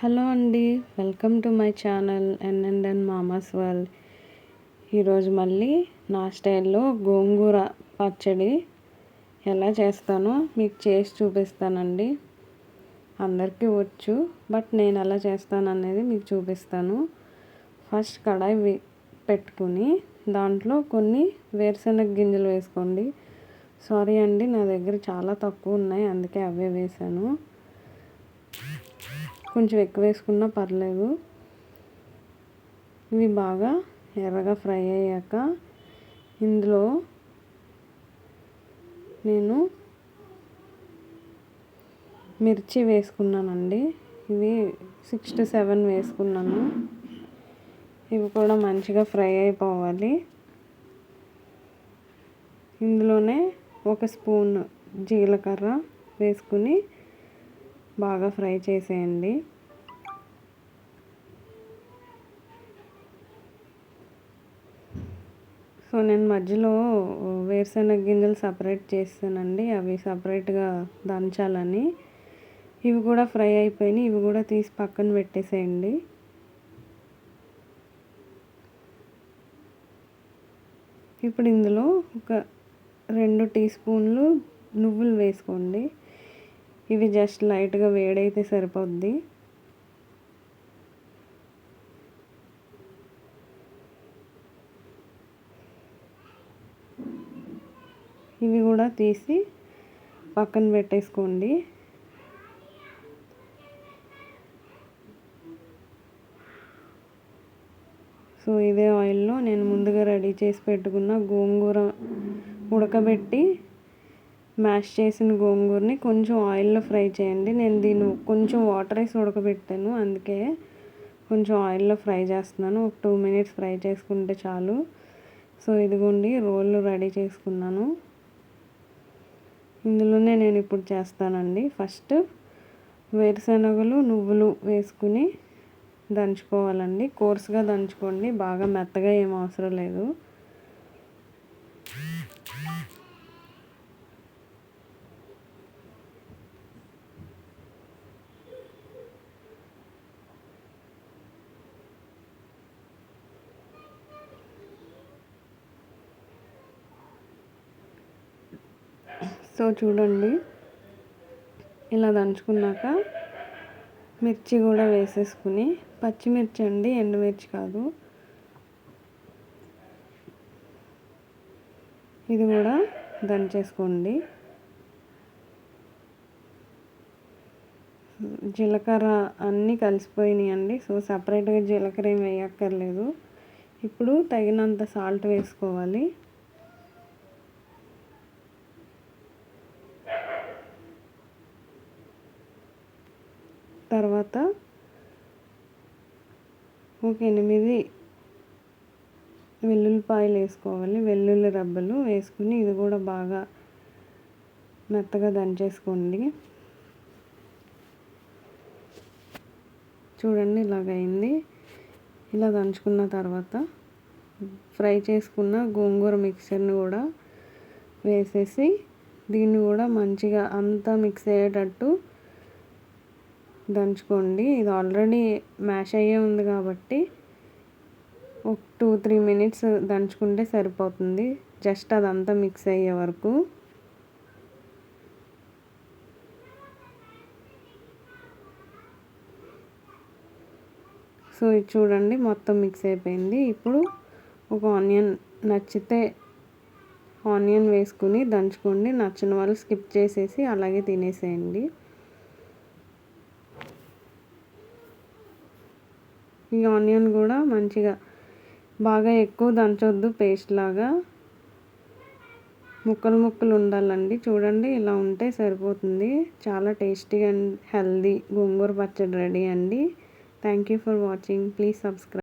Hello అండి, welcome to my channel N and N Mama's World. ఈరోజు మళ్ళీ నా స్టైల్లో గోంగూర పచ్చడి ఎలా చేస్తానో మీకు చేసి చూపిస్తానండి. అందరికీ వచ్చు, బట్ నేను ఎలా చేస్తాను అనేది మీకు చూపిస్తాను. ఫస్ట్ కడాయి పెట్టుకుని దాంట్లో కొన్ని వేరుశనగ గింజలు వేసుకోండి. సారీ అండి, నా దగ్గర చాలా తక్కువ ఉన్నాయి, అందుకే అవే వేసాను. కొంచెం ఎక్కువ వేసుకున్నా పర్లేదు. ఇవి బాగా ఎర్రగా ఫ్రై అయ్యాక ఇందులో నేను మిర్చి వేసుకున్నానండి. ఇవి 6 to 7 వేసుకున్నాను. ఇవి కూడా మంచిగా ఫ్రై అయిపోవాలి. ఇందులోనే 1 స్పూన్ జీలకర్ర వేసుకుని బాగా ఫ్రై చేసేయండి. సో నేను మధ్యలో వేరుశనగ గింజలు సపరేట్ చేస్తానండి, అవి సపరేట్గా దంచాలని. ఇవి కూడా ఫ్రై అయిపోయినాయి, ఇవి కూడా తీసి పక్కన పెట్టేసేయండి. ఇప్పుడు ఇందులో ఒక 2 టీ స్పూన్లు నువ్వులు వేసుకోండి. ఇవి జస్ట్ లైట్గా వేడైతే సరిపోద్ది. ఇవి కూడా తీసి పక్కన పెట్టేసుకోండి. సో ఇదే ఆయిల్లో నేను ముందుగా రెడీ చేసి పెట్టుకున్న గోంగూర ఉడకబెట్టి మ్యాష్ చేసిన గోంగూరని కొంచెం ఆయిల్లో ఫ్రై చేయండి. నేను దీన్ని కొంచెం వాటర్ వేసి ఉడకబెట్టాను, అందుకే కొంచెం ఆయిల్లో ఫ్రై చేస్తున్నాను. ఒక 2 minutes ఫ్రై చేసుకుంటే చాలు. సో ఇదిగోండి, రోళ్ళు రెడీ చేసుకున్నాను. ఇందులోనే నేను ఇప్పుడు చేస్తానండి. ఫస్ట్ వేరుశనగలు నువ్వులు వేసుకుని దంచుకోవాలండి. కోర్స్గా దంచుకోండి, బాగా మెత్తగా ఏం అవసరం లేదు. సో చూడండి, ఇలా దంచుకున్నాక మిర్చి కూడా వేసేసుకుని, పచ్చిమిర్చి అండి, ఎండుమిర్చి కాదు. ఇది కూడా దంచేసుకోండి. జీలకర్ర అన్నీ కలిసిపోయినాయి అండి. సో సపరేట్గా జీలకర్ర ఏం వేయక్కర్లేదు. ఇప్పుడు తగినంత సాల్ట్ వేసుకోవాలి. తర్వాత ఒక 8 వెల్లుల్లిపాయలు వేసుకోవాలి. వెల్లుల్లి రబ్బలు వేసుకుని ఇది కూడా బాగా మెత్తగా దంచేసుకోండి. చూడండి, ఇలాగైంది. ఇలా దంచుకున్న తర్వాత ఫ్రై చేసుకున్న గోంగూర మిక్చర్ని కూడా వేసేసి దీన్ని కూడా మంచిగా అంతా మిక్స్ అయ్యేటట్టు దంచుకోండి. ఇది ఆల్రెడీ మ్యాష్ అయ్యే ఉంది కాబట్టి ఒక 2-3 minutes దంచుకుంటే సరిపోతుంది, జస్ట్ అదంతా మిక్స్ అయ్యే వరకు. సో ఇది చూడండి, మొత్తం మిక్స్ అయిపోయింది. ఇప్పుడు ఒక ఆనియన్ నచ్చితే ఆనియన్ వేసుకుని దంచుకోండి, నచ్చిన వాళ్ళు స్కిప్ చేసేసి అలాగే తినేసేయండి. ఈ ఆనియన్ కూడా మంచిగా బాగా ఎక్కువ దంచొద్దు, పేస్ట్ లాగా ముక్కలు ముక్కలు ఉండాలండి. చూడండి, ఇలా ఉంటే సరిపోతుంది. చాలా టేస్టీ అండ్ హెల్దీ గోంగూర పచ్చడి రెడీ అండి. Thank you for watching. Please subscribe.